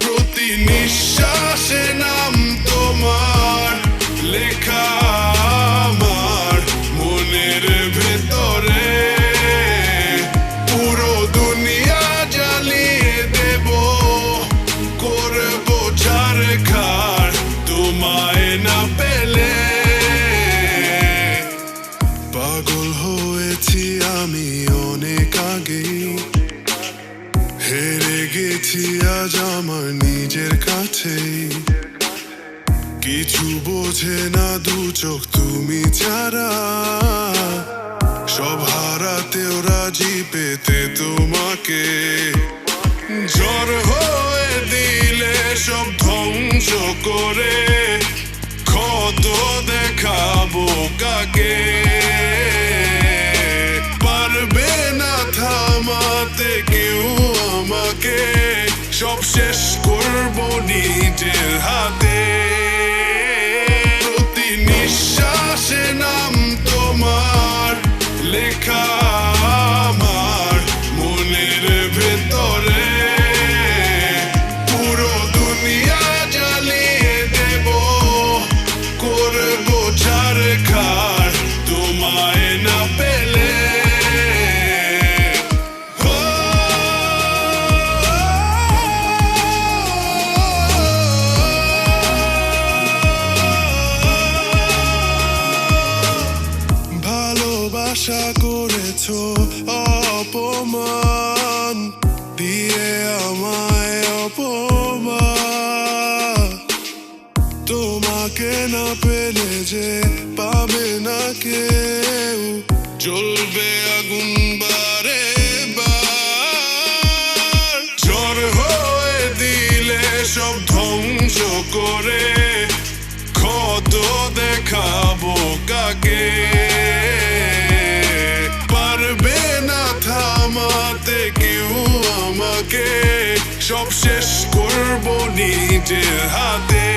প্রতি নিঃশ্বাসে নাম তোমার লেখা আমার মনের ভেতরে, পুরো দুনিয়া জ্বালিয়ে দেব, করবো ছারখার তোমায় না পেলে। পাগল হয়েছি আমি অনেক আগেই, হেরে গেছি আজ আমার নিজের কাছেই। কিছু বোঝে না দু চোখ তুমি ছাড়া, সব হারাতেও রাজি পেতে তোমাকে। ঝড় হয়ে দিলে সব ধ্বংস করে, ক্ষত দেখাবো কাকে। পারবে না থামাতে কেউ আমাকে, সব শেষ করবো নিজের হাতে। প্রতি নিঃশ্বাসে নাম তোমার লেখা আমার মনের ভেতরে, পুরো দুনিয়া জ্বালিয়ে দেব, করবো ছারখার তোমায় না পেলে। ভালোবাসা করেছো অপমান দিয়ে আমায় অপমান, তোমাকে না পেলে যে পাবে না কেউ, জ্বলবে আগুন বারে বার। ঝড় হয়ে দিলে সব ধ্বংস করে, ক্ষত দেখাবো কাকে। পারবে না থামাতে কেউ আমাকে, সব শেষ করবো নিজের হাতে।